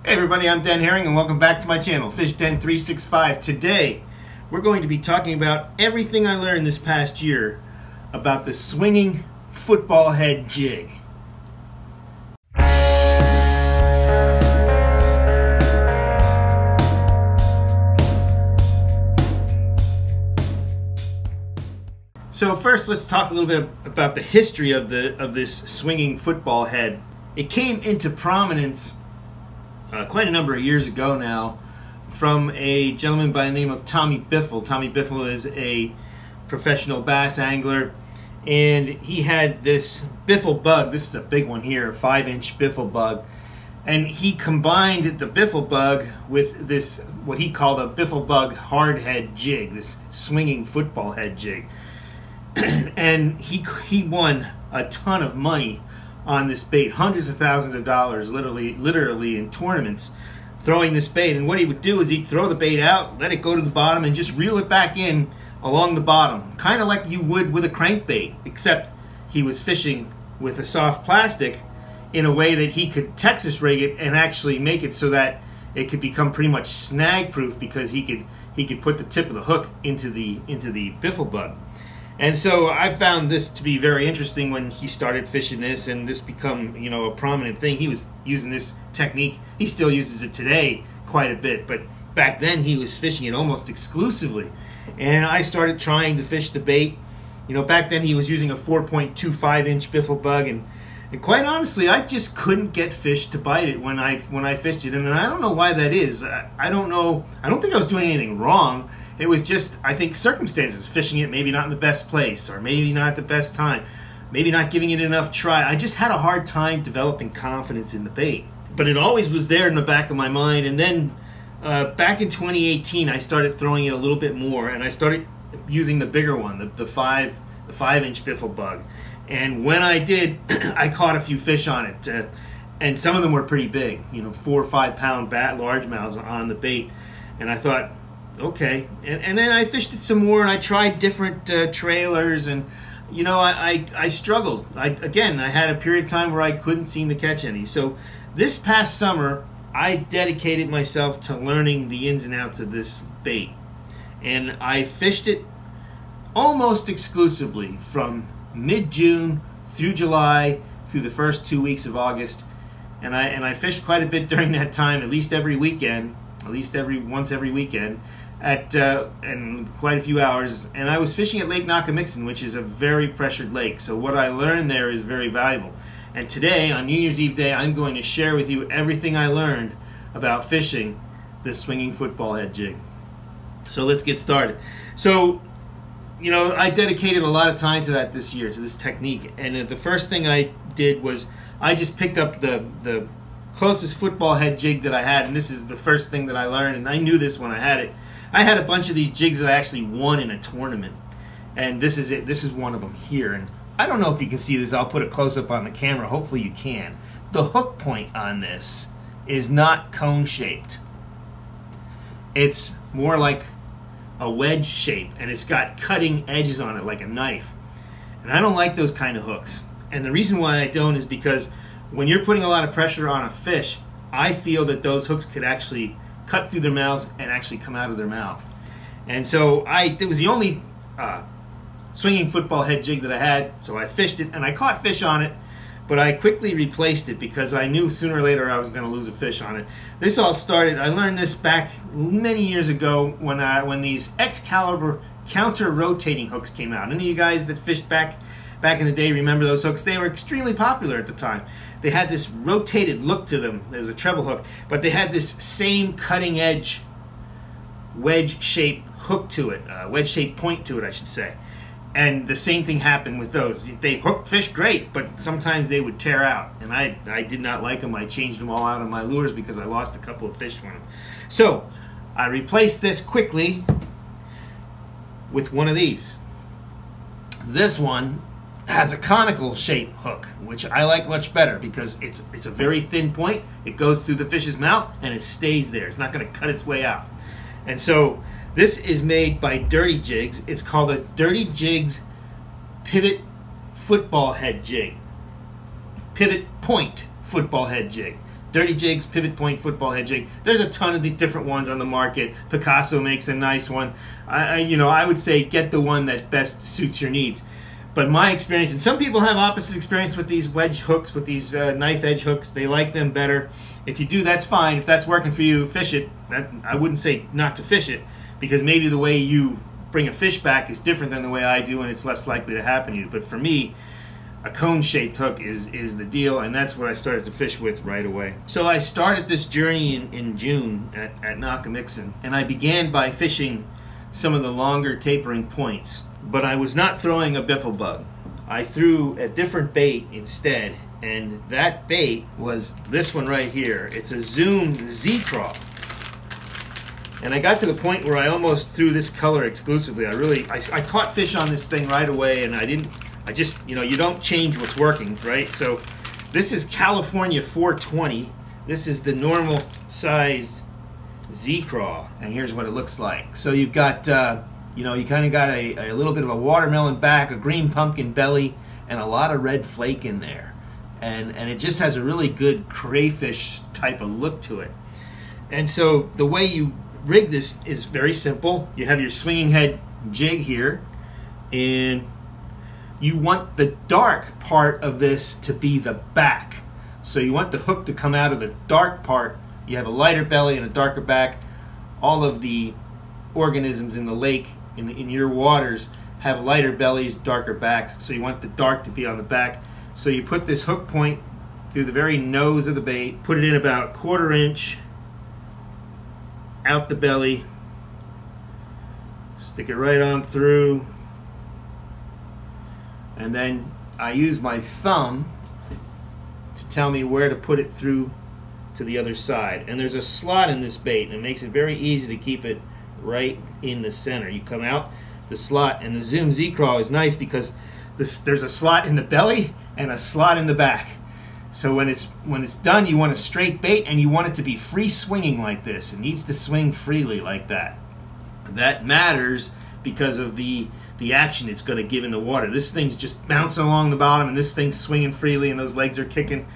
Hey everybody, I'm Den Haring and welcome back to my channel, Fish Den 365. Today, we're going to be talking about everything I learned this past year about the swinging football head jig. So first, let's talk a little bit about the history of this swinging football head. It came into prominence quite a number of years ago now from a gentleman by the name of Tommy Biffle. Tommy Biffle is a professional bass angler, and he had this Biffle bug. This is a big one here, a 5-inch Biffle bug. And he combined the Biffle bug with this, what he called a Biffle bug hard head jig, this swinging football head jig. And he won a ton of money on this bait, hundreds of thousands of dollars, literally in tournaments, throwing this bait. And what he would do is he'd throw the bait out, let it go to the bottom, and just reel it back in along the bottom, kind of like you would with a crankbait, except he was fishing with a soft plastic in a way that he could Texas rig it and actually make it so that it could become pretty much snag proof, because he could put the tip of the hook into the Biffle bug. And so I found this to be very interesting when he started fishing this, and this become, you know, a prominent thing. He was using this technique. He still uses it today quite a bit, but back then he was fishing it almost exclusively. And I started trying to fish the bait. You know, back then he was using a 4.25-inch Biffle bug, and quite honestly, I just couldn't get fish to bite it when I fished it. And I don't know why that is. I don't know. I don't think I was doing anything wrong. It was just, I think, circumstances. Fishing it maybe not in the best place, or maybe not at the best time, maybe not giving it enough try. I just had a hard time developing confidence in the bait. But it always was there in the back of my mind. And then back in 2018, I started throwing it a little bit more, and I started using the bigger one, the 5-inch Biffle bug. And when I did, I caught a few fish on it, and some of them were pretty big, you know, 4 or 5 pound largemouths on the bait. And I thought, okay. And then I fished it some more, and I tried different trailers, and you know, I struggled. Again, I had a period of time where I couldn't seem to catch any. So this past summer, I dedicated myself to learning the ins and outs of this bait, and I fished it almost exclusively from mid-June through July, through the first 2 weeks of August, and I fished quite a bit during that time, at least every weekend, once every weekend, and quite a few hours. And I was fishing at Lake Nockamixon, which is a very pressured lake. So what I learned there is very valuable. And today, on New Year's Eve day, I'm going to share with you everything I learned about fishing this swinging football head jig. So let's get started. So, you know, I dedicated a lot of time to that this year, to this technique. And the first thing I did was I just picked up the closest football head jig that I had, and this is the first thing that I learned, and I knew this when I had it. I had a bunch of these jigs that I actually won in a tournament, and this is it. This is one of them here, and I don't know if you can see this. I'll put a close-up on the camera. Hopefully you can. The hook point on this is not cone-shaped. It's more like a wedge shape, and it's got cutting edges on it like a knife. And I don't like those kind of hooks. And the reason why I don't is because when you're putting a lot of pressure on a fish, I feel that those hooks could actually cut through their mouths and actually come out of their mouth. And so it was the only swinging football head jig that I had, so I fished it, and I caught fish on it, but I quickly replaced it because I knew sooner or later I was going to lose a fish on it. This all started, I learned this back many years ago when these Excalibur counter-rotating hooks came out. Any of you guys that fished back in the day remember those hooks? They were extremely popular at the time. They had this rotated look to them. There was a treble hook, but they had this same cutting edge wedge-shaped hook to it, wedge-shaped point to it, I should say. And the same thing happened with those. They hooked fish great, but sometimes they would tear out, and I did not like them. I changed them all out of my lures because I lost a couple of fish from them. So I replaced this quickly with one of these. This one has a conical shape hook, which I like much better because it's a very thin point. It goes through the fish's mouth and it stays there. It's not going to cut its way out. And so this is made by Dirty Jigs. It's called a Dirty Jigs Pivot Football Head Jig. Pivot Point Football Head Jig. Dirty jigs, pivot point, football head jig. There's a ton of the different ones on the market. Picasso makes a nice one. I would say get the one that best suits your needs. But my experience, and some people have opposite experience with these wedge hooks, with these knife edge hooks. They like them better. If you do, that's fine. If that's working for you, fish it. I wouldn't say not to fish it, because maybe the way you bring a fish back is different than the way I do, and it's less likely to happen to you. But for me, a cone-shaped hook is the deal, and that's what I started to fish with right away. So I started this journey in June at Nockamixon, and I began by fishing some of the longer tapering points. But I was not throwing a biffle bug. I threw a different bait instead, and that bait was this one right here. It's a Zoom Z-Craw. And I got to the point where I almost threw this color exclusively. I caught fish on this thing right away, and you don't change what's working, right? So this is California 420. This is the normal sized Z-Craw, and here's what it looks like. So you've got, you kind of got a little bit of a watermelon back, a green pumpkin belly, and a lot of red flake in there. And it just has a really good crayfish type of look to it. And so the way you rig this is very simple. You have your swinging head jig here, and you want the dark part of this to be the back. So you want the hook to come out of the dark part. You have a lighter belly and a darker back. All of the organisms in the lake, in your waters, have lighter bellies, darker backs. So you want the dark to be on the back. So you put this hook point through the very nose of the bait, put it in about 1/4 inch out the belly, stick it right on through, and then I use my thumb to tell me where to put it through to the other side. And there's a slot in this bait, and it makes it very easy to keep it right in the center. You come out the slot, and the Zoom Z-Craw is nice because there's a slot in the belly and a slot in the back. So when it's done, you want a straight bait, and you want it to be free swinging like this. It needs to swing freely like that. That matters because of the action it's going to give in the water. This thing's just bouncing along the bottom, and this thing's swinging freely, and those legs are kicking.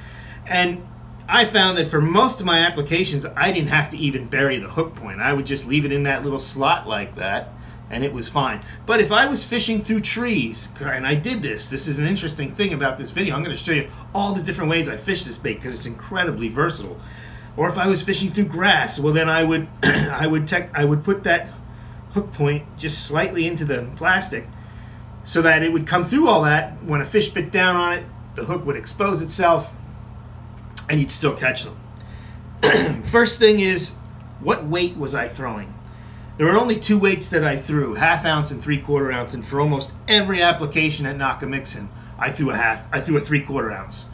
And I found that for most of my applications, I didn't have to even bury the hook point. I would just leave it in that little slot like that, and it was fine. But if I was fishing through trees, and I did this is an interesting thing about this video. I'm going to show you all the different ways I fish this bait because it's incredibly versatile. Or if I was fishing through grass, well then I would I would put that hook point just slightly into the plastic so that it would come through all that. When a fish bit down on it, the hook would expose itself, and you'd still catch them. First thing is, what weight was I throwing? There were only 2 weights that I threw, 1/2 ounce and 3/4 ounce, and for almost every application at Nockamixon, I threw a 3/4 ounce.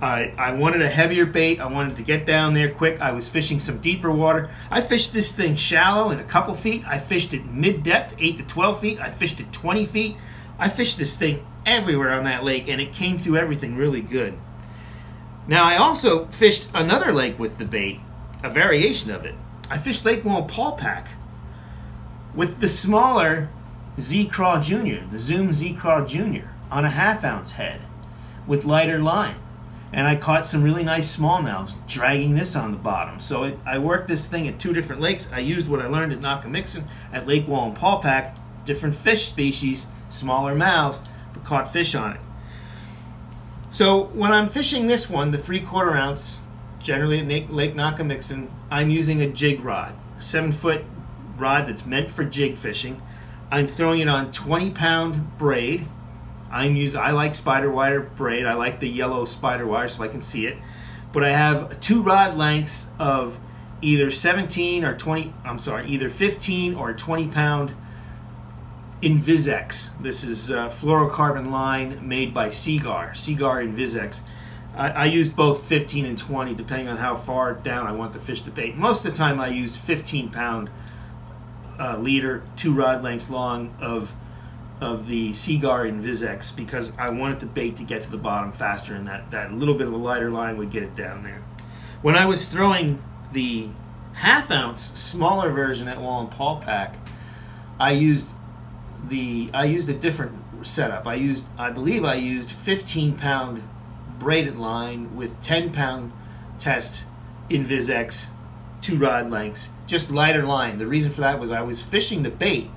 I wanted a heavier bait. I wanted to get down there quick. I was fishing some deeper water. I fished this thing shallow in a couple feet. I fished it mid-depth, 8 to 12 feet. I fished it 20 feet. I fished this thing everywhere on that lake, and it came through everything really good. Now, I also fished another lake with the bait, a variation of it. I fished Lake Wallenpaupack with the smaller Z-Craw Jr., the Zoom Z-Craw Jr., on a 1/2 ounce head with lighter line. And I caught some really nice smallmouths dragging this on the bottom. So I worked this thing at 2 different lakes. I used what I learned at Nockamixon at Lake Wallenpaupack, different fish species, smaller mouths, but caught fish on it. So when I'm fishing this one, the 3/4 ounce, generally at Lake Nockamixon, I'm using a jig rod, a 7-foot rod that's meant for jig fishing. I'm throwing it on 20-pound braid. I like spider wire braid. I like the yellow spider wire so I can see it. But I have 2 rod lengths of either 17 or 20, either 15 or 20-pound Invisex. This is fluorocarbon line made by Seagar Invisex. I used both 15 and 20 depending on how far down I want the fish to bait. Most of the time I used 15-pound leader, 2 rod lengths long of the Seagar Invisex because I wanted the bait to get to the bottom faster, and that little bit of a lighter line would get it down there. When I was throwing the 1/2 ounce smaller version at Wallenpaupack, I used a different setup. I believe I used 15-pound braided line with 10-pound test InvisX 2 rod lengths, just lighter line. The reason for that was I was fishing the bait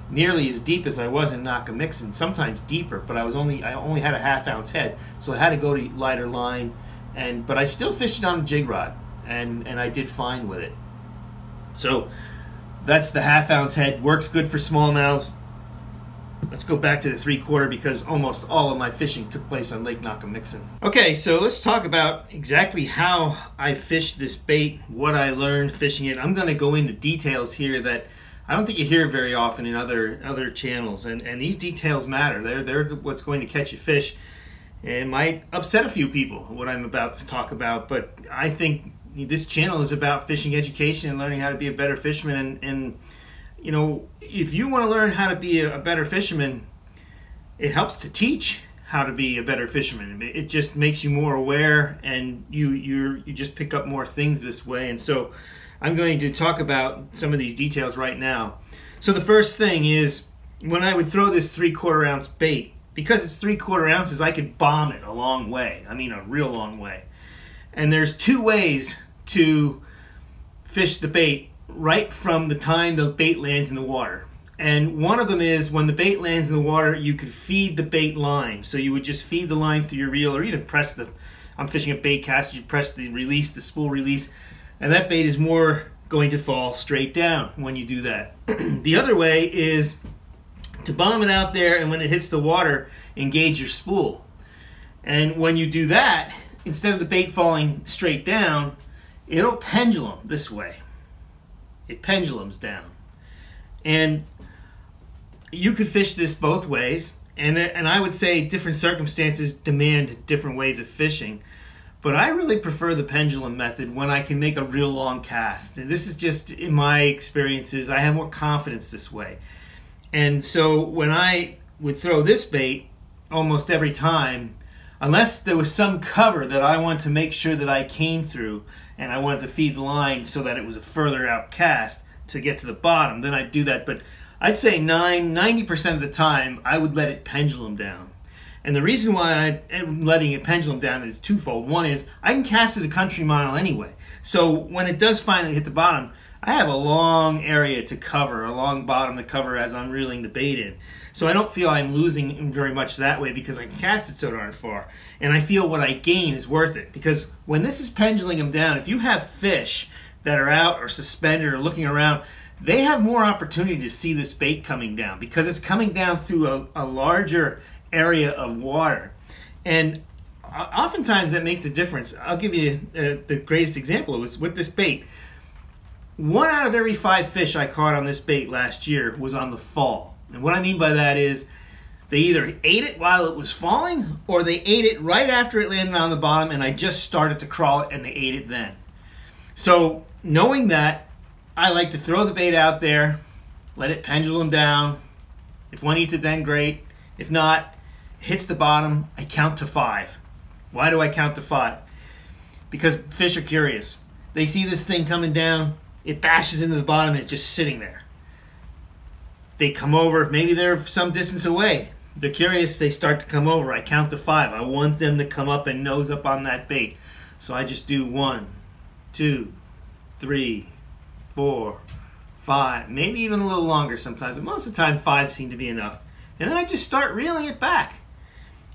nearly as deep as I was in Nockamixon, sometimes deeper, but I only had a 1/2 ounce head, so I had to go to lighter line, but I still fished it on a jig rod, and I did fine with it. So that's the 1/2 ounce head, works good for smallmouths. Let's go back to the 3/4 because almost all of my fishing took place on Lake Nockamixon. Okay, so let's talk about exactly how I fished this bait, what I learned fishing it. I'm going to go into details here that I don't think you hear very often in other channels, and these details matter. They're what's going to catch you fish. It might upset a few people, what I'm about to talk about, but I think this channel is about fishing education and learning how to be a better fisherman. And you know, if you want to learn how to be a better fisherman, it helps to teach how to be a better fisherman. It just makes you more aware, and you just pick up more things this way. And so I'm going to talk about some of these details right now. So the first thing is, when I would throw this 3/4 ounce bait, because it's 3/4 ounces, I could bomb it a long way. I mean, a real long way. And there's 2 ways to fish the bait right from the time the bait lands in the water. And one of them is, when the bait lands in the water, you could feed the bait line. So you would just feed the line through your reel, or even press I'm fishing a bait cast, you press the release, the spool release, and that bait is more going to fall straight down when you do that. The other way is to bomb it out there, and when it hits the water, engage your spool. And when you do that, instead of the bait falling straight down, it'll pendulum this way. It pendulums down. And you could fish this both ways, and I would say different circumstances demand different ways of fishing. But I really prefer the pendulum method when I can make a real long cast. And this is just, in my experiences, I have more confidence this way. And so when I would throw this bait, almost every time, unless there was some cover that I wanted to make sure that I came through, and I wanted to feed the line so that it was a further out cast to get to the bottom, then I'd do that. But I'd say 90% of the time, I would let it pendulum down. And the reason why I'm letting it pendulum down is twofold. One is, I can cast it a country mile anyway. So when it does finally hit the bottom, I have a long area to cover, a long bottom to cover as I'm reeling the bait in. So I don't feel I'm losing very much that way because I can cast it so darn far. And I feel what I gain is worth it. Because when this is pendulum them down, if you have fish that are out or suspended or looking around, they have more opportunity to see this bait coming down because it's coming down through a larger area of water. And oftentimes that makes a difference. I'll give you the greatest example. It was with this bait. 1 out of every 5 fish I caught on this bait last year was on the fall. And what I mean by that is, they either ate it while it was falling, or they ate it right after it landed on the bottom and I just started to crawl it and they ate it then. So knowing that, I like to throw the bait out there, let it pendulum down. If one eats it, then great. If not, hits the bottom, I count to 5. Why do I count to 5? Because fish are curious. They see this thing coming down, it bashes into the bottom and it's just sitting there. They come over, maybe they're some distance away. They're curious, they start to come over. I count to 5. I want them to come up and nose up on that bait. So I just do 1, 2, 3, 4, 5, maybe even a little longer sometimes, but most of the time 5 seem to be enough. And then I just start reeling it back.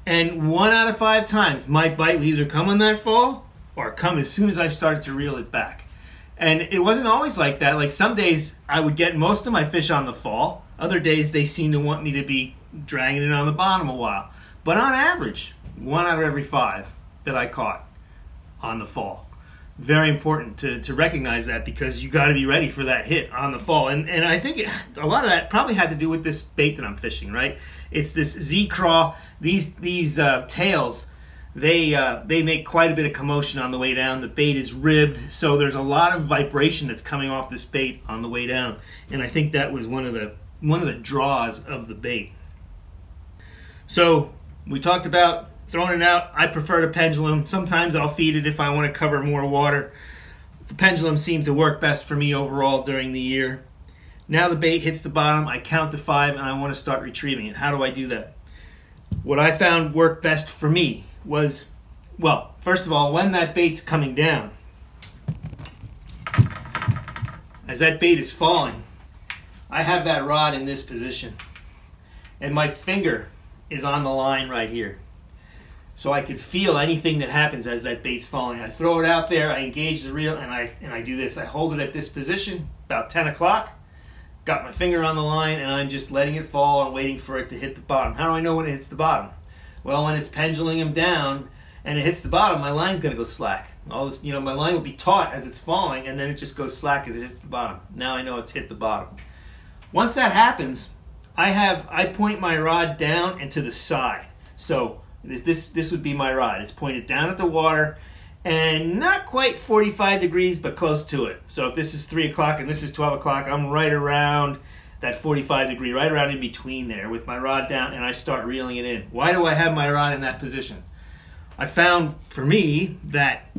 And 1 out of 5 times, my bite will either come on that fall or come as soon as I started to reel it back. And it wasn't always like that. Like some days I would get most of my fish on the fall. Other days they seem to want me to be dragging it on the bottom a while. But on average, 1 out of every 5 that I caught on the fall. Very important to recognize that, because you got to be ready for that hit on the fall. And I think a lot of that probably had to do with this bait that I'm fishing, right? It's this Z-craw. These tails, they make quite a bit of commotion on the way down. The bait is ribbed, so there's a lot of vibration that's coming off this bait on the way down. And I think that was one of the draws of the bait. So we talked about throwing it out. I prefer the pendulum. Sometimes I'll feed it if I want to cover more water. The pendulum seems to work best for me overall during the year. Now the bait hits the bottom, I count to 5, and I want to start retrieving it. How do I do that? What I found worked best for me was, well, first of all, when that bait's coming down, as that bait is falling, I have that rod in this position, and my finger is on the line right here. So I could feel anything that happens as that bait's falling. I throw it out there, I engage the reel, and I do this. I hold it at this position, about 10 o'clock, got my finger on the line, and I'm just letting it fall and waiting for it to hit the bottom. How do I know when it hits the bottom? Well, when it's penduluming down and it hits the bottom, my line's gonna go slack. All this, my line will be taut as it's falling, and then it just goes slack as it hits the bottom. Now I know it's hit the bottom. Once that happens, I point my rod down and to the side. So this would be my rod. It's pointed down at the water and not quite 45 degrees, but close to it. So if this is 3 o'clock and this is 12 o'clock, I'm right around that 45 degree, right around in between there with my rod down, and I start reeling it in. Why do I have my rod in that position? I found for me that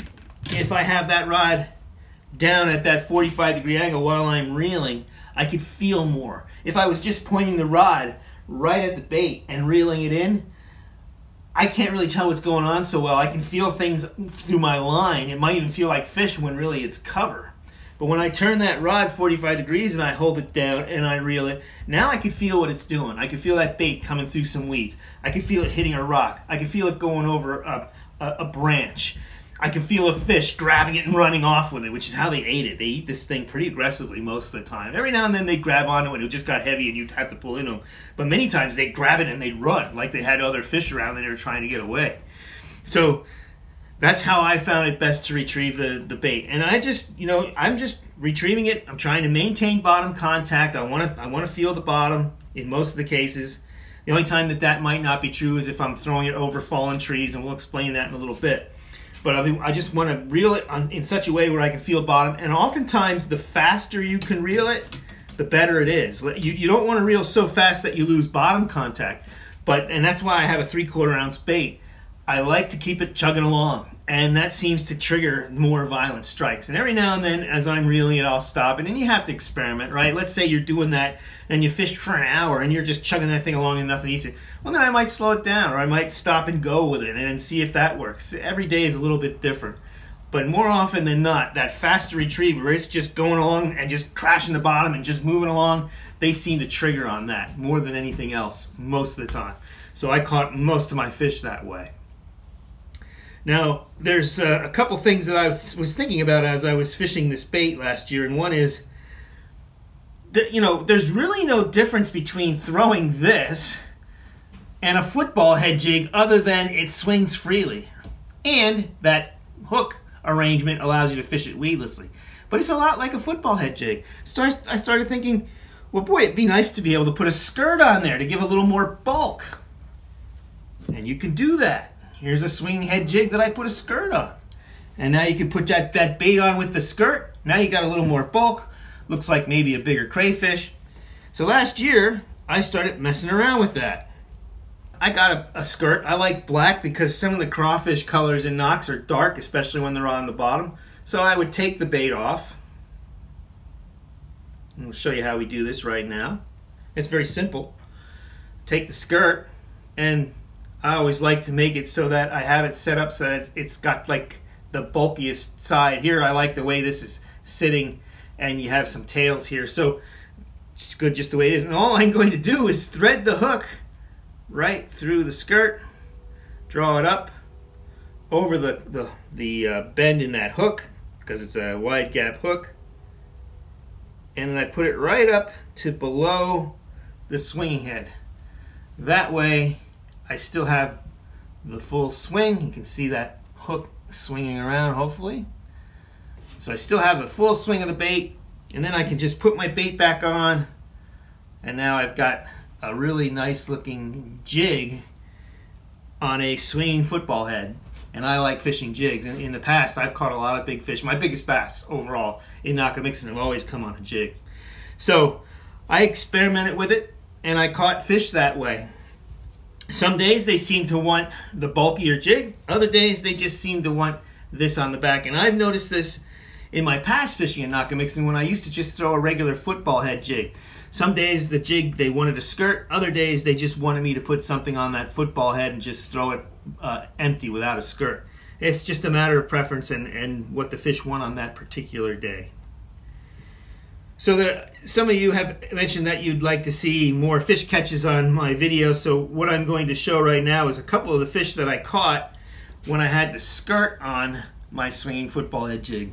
if I have that rod down at that 45 degree angle while I'm reeling, I could feel more. If I was just pointing the rod right at the bait and reeling it in, I can't really tell what's going on so well. I can feel things through my line. It might even feel like fish when really it's cover. But when I turn that rod 45 degrees and I hold it down and I reel it, now I can feel what it's doing. I can feel that bait coming through some weeds. I can feel it hitting a rock. I can feel it going over a branch. I can feel a fish grabbing it and running off with it, which is how they ate it. They eat this thing pretty aggressively most of the time. Every now and then they'd grab onto it, it just got heavy and you'd have to pull into them. But many times they'd grab it and they'd run, like they had other fish around and they were trying to get away. So that's how I found it best to retrieve the bait. And I'm just retrieving it. I'm trying to maintain bottom contact. I want to feel the bottom in most of the cases. The only time that might not be true is if I'm throwing it over fallen trees, and we'll explain that in a little bit. But I just want to reel it in such a way where I can feel bottom. And oftentimes, the faster you can reel it, the better it is. You don't want to reel so fast that you lose bottom contact. And that's why I have a 3/4 ounce bait. I like to keep it chugging along, and that seems to trigger more violent strikes. And every now and then, as I'm reeling it, I'll stop it. And you have to experiment, right? Let's say you're doing that, and you fished for an hour, and you're just chugging that thing along and nothing eats it. Well, then I might slow it down, or I might stop and go with it and see if that works. Every day is a little bit different. But more often than not, that faster retrieve where it's just going along and just crashing the bottom and just moving along, they seem to trigger on that more than anything else most of the time. So I caught most of my fish that way. Now, there's a couple things that I was thinking about as I was fishing this bait last year, and one is that, there's really no difference between throwing this and a football head jig other than it swings freely, and that hook arrangement allows you to fish it weedlessly. But it's a lot like a football head jig. So I started thinking, well, boy, it'd be nice to be able to put a skirt on there to give a little more bulk, and you can do that. Here's a swinging head jig that I put a skirt on. And now you can put that bait on with the skirt. Now you got a little more bulk. Looks like maybe a bigger crayfish. So last year, I started messing around with that. I got a skirt. I like black because some of the crawfish colors in Knox are dark, especially when they're on the bottom. So I would take the bait off. And we'll show you how we do this right now. It's very simple. Take the skirt, and I always like to make it so that I have it set up so that it's got like the bulkiest side. Here I like the way this is sitting, and you have some tails here. So it's good just the way it is. And all I'm going to do is thread the hook right through the skirt, draw it up over the bend in that hook because it's a wide gap hook, and then I put it right up to below the swinging head. That way I still have the full swing. You can see that hook swinging around, hopefully. So I still have the full swing of the bait, and then I can just put my bait back on, and now I've got a really nice looking jig on a swinging football head. And I like fishing jigs. And in the past, I've caught a lot of big fish. My biggest bass overall in Nockamixon have always come on a jig. So I experimented with it, and I caught fish that way. Some days they seem to want the bulkier jig. Other days they just seem to want this on the back. And I've noticed this in my past fishing in Nockamixon when I used to just throw a regular football head jig. Some days the jig, they wanted a skirt. Other days they just wanted me to put something on that football head and just throw it empty without a skirt. It's just a matter of preference and what the fish want on that particular day. So some of you have mentioned that you'd like to see more fish catches on my video. So what I'm going to show right now is a couple of the fish that I caught when I had the skirt on my swinging football head jig.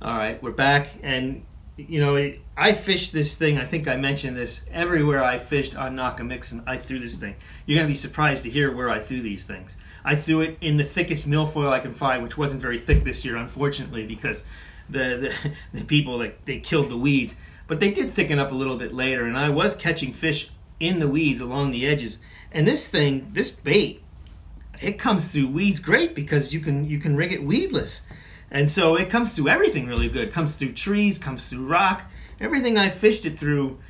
All right, we're back, and you know, I fished this thing. I think I mentioned this everywhere I fished on Nockamixon. I threw this thing. You're gonna be surprised to hear where I threw these things. I threw it in the thickest milfoil I can find, which wasn't very thick this year, unfortunately, because the people, like, they killed the weeds. But they did thicken up a little bit later, and I was catching fish in the weeds along the edges. And this thing, this bait, it comes through weeds great because you can rig it weedless. And so it comes through everything really good. It comes through trees, comes through rock. Everything I fished it through,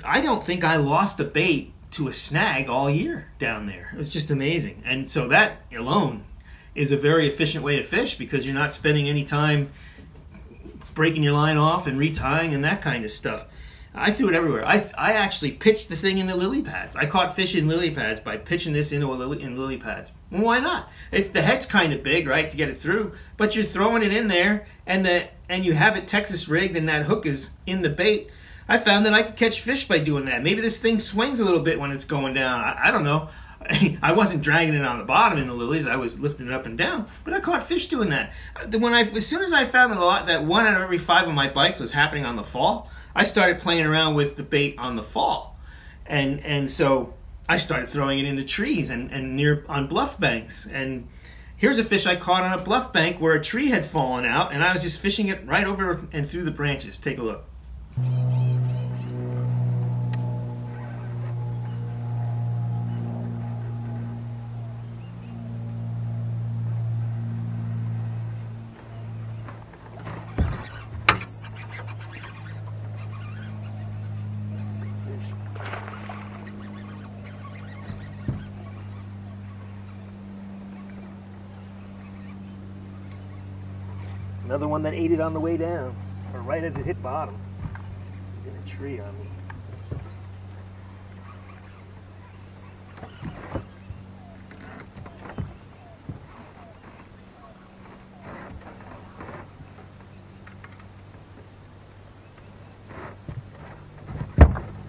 I don't think I lost a bait to a snag all year down there. It was just amazing. And so that alone is a very efficient way to fish because you're not spending any time breaking your line off and retying and that kind of stuff. I threw it everywhere. I actually pitched the thing into lily pads. I caught fish in lily pads by pitching this into lily pads. Well, why not? The head's kind of big, right, to get it through, but you're throwing it in there, and you have it Texas rigged, and that hook is in the bait. I found that I could catch fish by doing that. Maybe this thing swings a little bit when it's going down. I don't know. I wasn't dragging it on the bottom in the lilies. I was lifting it up and down, but I caught fish doing that. As soon as I found that 1 out of every 5 of my bites was happening on the fall, I started playing around with the bait on the fall, and so I started throwing it into trees and on bluff banks. And here's a fish I caught on a bluff bank where a tree had fallen out, and I was just fishing it right over and through the branches. Take a look. Another one that ate it on the way down, or right as it hit bottom. In a tree on me.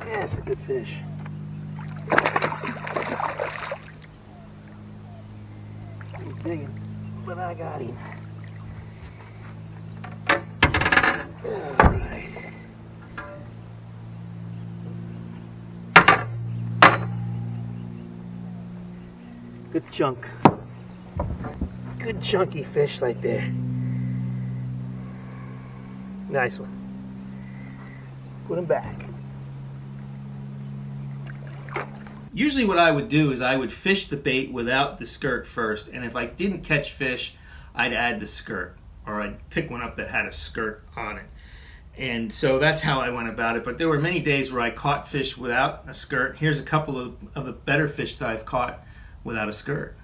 Yeah, it's a good fish. He's digging, but I got him. Alright. Good chunk. Good chunky fish right there. Nice one. Put him back. Usually what I would do is I would fish the bait without the skirt first, and if I didn't catch fish, I'd add the skirt, or I'd pick one up that had a skirt on it. And so that's how I went about it. But there were many days where I caught fish without a skirt. Here's a couple of the better fish that I've caught without a skirt.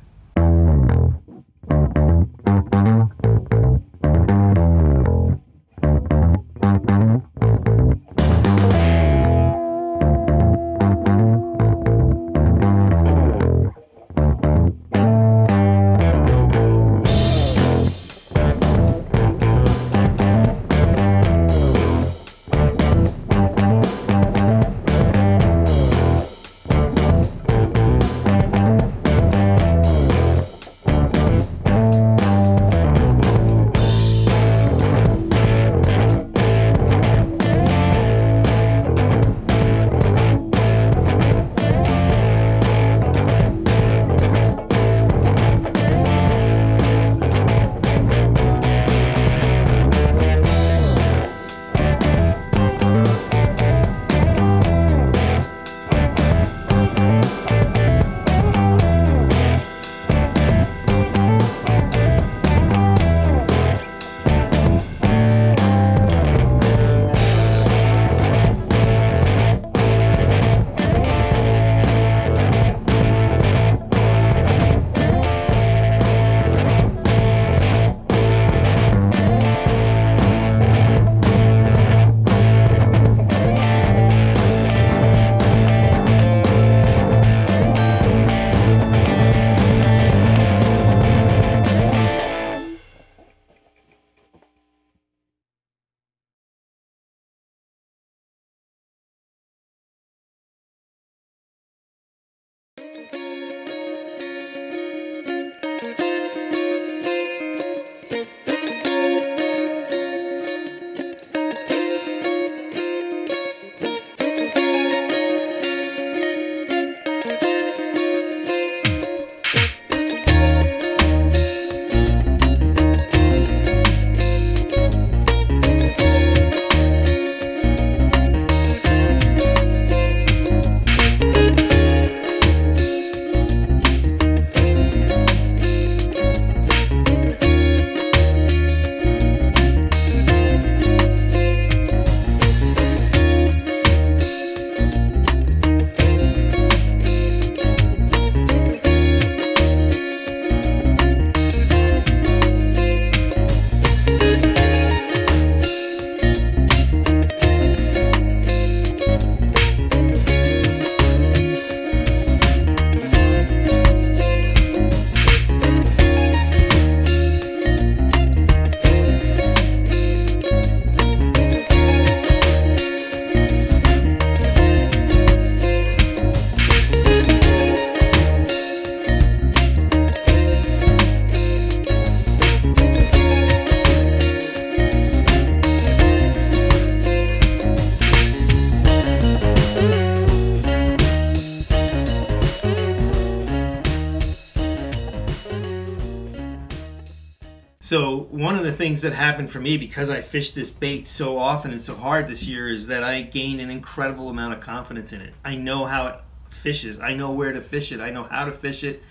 So one of the things that happened for me, because I fished this bait so often and so hard this year, is that I gained an incredible amount of confidence in it. I know how it fishes. I know where to fish it. I know how to fish it.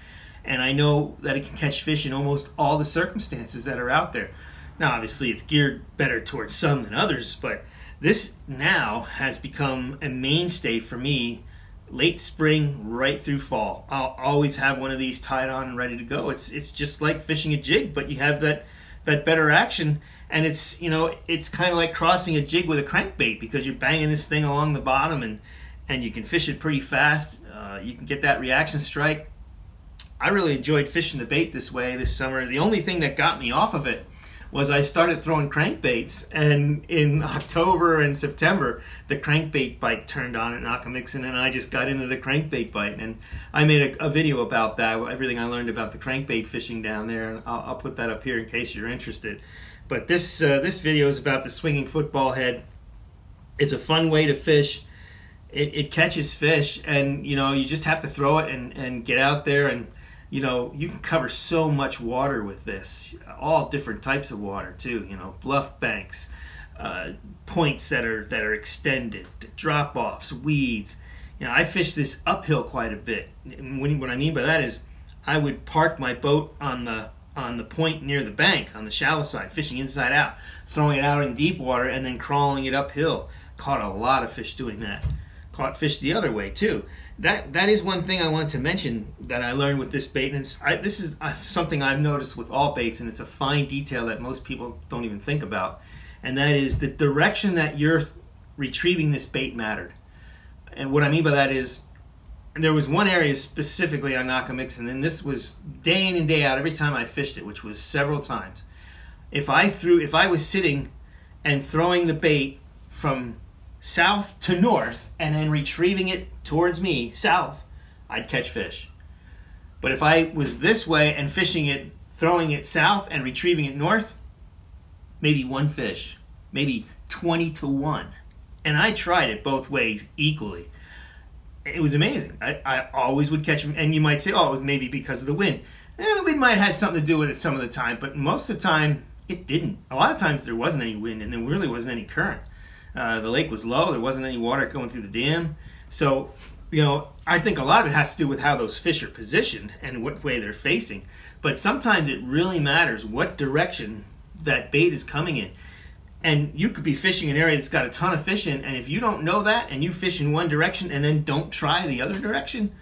And I know that it can catch fish in almost all the circumstances that are out there. Now, obviously, it's geared better towards some than others, but this now has become a mainstay for me late spring right through fall. I'll always have one of these tied on and ready to go. It's just like fishing a jig, but you have that that better action. And it's, you know, it's kind of like crossing a jig with a crankbait, because you're banging this thing along the bottom, and you can fish it pretty fast. You can get that reaction strike. I really enjoyed fishing the bait this way this summer. The only thing that got me off of it was I started throwing crankbaits, and in October and September the crankbait bite turned on at Nockamixon, and I just got into the crankbait bite, and I made a video about that, everything I learned about the crankbait fishing down there, and I'll put that up here in case you're interested. But this video is about the swinging football head. It's a fun way to fish. It catches fish, and you know, you just have to throw it and get out there, and you know, you can cover so much water with this, all different types of water too. You know, bluff banks, points that are extended, drop offs, weeds. You know, I fish this uphill quite a bit. And what I mean by that is, I would park my boat on the point near the bank on the shallow side, fishing inside out, throwing it out in deep water, and then crawling it uphill. Caught a lot of fish doing that. Caught fish the other way too. That is one thing I want to mention that I learned with this bait, and this is something I've noticed with all baits, and it's a fine detail that most people don't even think about, and that is the direction that you're retrieving this bait mattered. And what I mean by that is, there was one area specifically on Nockamixon, and this was day in and day out every time I fished it, which was several times. If I was sitting and throwing the bait from south to north and then retrieving it towards me south, I'd catch fish. But if I was this way and fishing it, throwing it south and retrieving it north, maybe one fish, maybe 20 to 1. And I tried it both ways equally. It was amazing. I always would catch them. And you might say, oh, it was maybe because of the wind. The wind might have had something to do with it some of the time, but most of the time it didn't. A lot of times there wasn't any wind, and there really wasn't any current. The lake was low. There wasn't any water going through the dam. So, you know, I think a lot of it has to do with how those fish are positioned and what way they're facing. But sometimes it really matters what direction that bait is coming in. And you could be fishing an area that's got a ton of fish in, and if you don't know that and you fish in one direction and then don't try the other direction,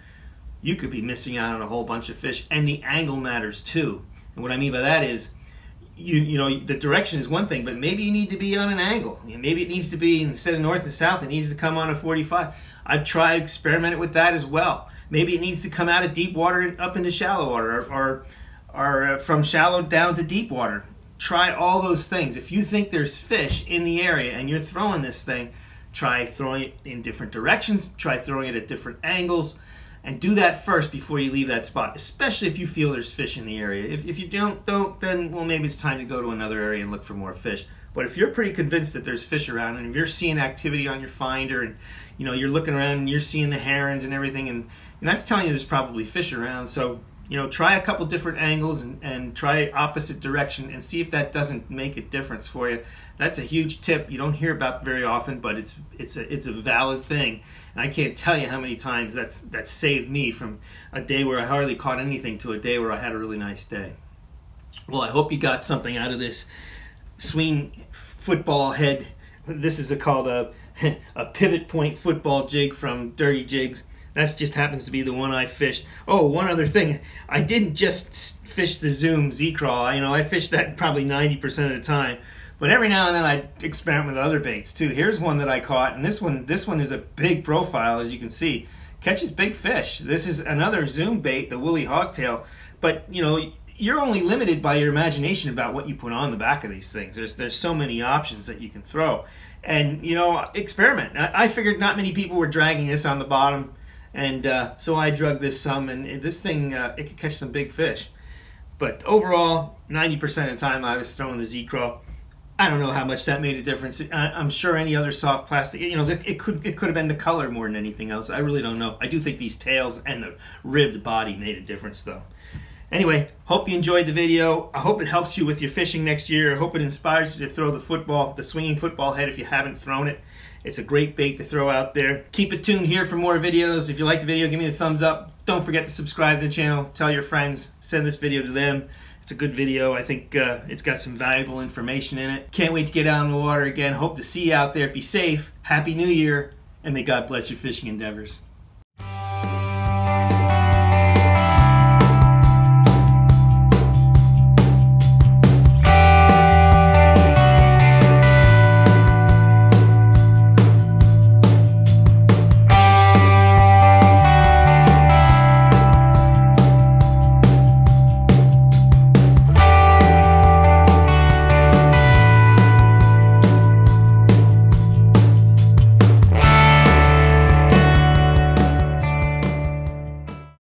you could be missing out on a whole bunch of fish. And the angle matters too. And what I mean by that is, you know, the direction is one thing, but maybe you need to be on an angle. You know, maybe it needs to be, instead of north and south, it needs to come on a 45. I've experimented with that as well. Maybe it needs to come out of deep water and up into shallow water, or from shallow down to deep water. Try all those things. If you think there's fish in the area and you're throwing this thing, try throwing it in different directions, try throwing it at different angles, and do that first before you leave that spot, especially if you feel there's fish in the area. If you don't, then, well, maybe it's time to go to another area and look for more fish. But if you're pretty convinced that there's fish around, and if you're seeing activity on your finder, and you know, you're looking around and you're seeing the herons and everything, and that's telling you there's probably fish around. So, you know, try a couple different angles and try opposite direction and see if that doesn't make a difference for you. That's a huge tip you don't hear about very often, but it's a valid thing. And I can't tell you how many times that's saved me from a day where I hardly caught anything to a day where I had a really nice day. Well, I hope you got something out of this swing football head. This is called a pivot point football jig from Dirty Jigs. That just happens to be the one I fished. Oh, one other thing. I didn't just fish the Zoom Z-Crawl. You know, I fished that probably 90% of the time. But every now and then I experiment with other baits too. Here's one that I caught, and this one is a big profile, as you can see. Catches big fish. This is another Zoom bait, the woolly hogtail. But, you know, you're only limited by your imagination about what you put on the back of these things. There's so many options that you can throw. And, you know, experiment. I figured not many people were dragging this on the bottom. And so I drug this some, and this thing, it could catch some big fish. But overall, 90% of the time I was throwing the Z-Crawl. I don't know how much that made a difference. I'm sure any other soft plastic, you know, it could have been the color more than anything else. I really don't know. I do think these tails and the ribbed body made a difference, though. Anyway, hope you enjoyed the video. I hope it helps you with your fishing next year. I hope it inspires you to throw the swinging football head if you haven't thrown it. It's a great bait to throw out there. Keep it tuned here for more videos. If you like the video, give me a thumbs up. Don't forget to subscribe to the channel. Tell your friends. Send this video to them. It's a good video. I think it's got some valuable information in it. Can't wait to get out on the water again. Hope to see you out there. Be safe. Happy New Year. And may God bless your fishing endeavors.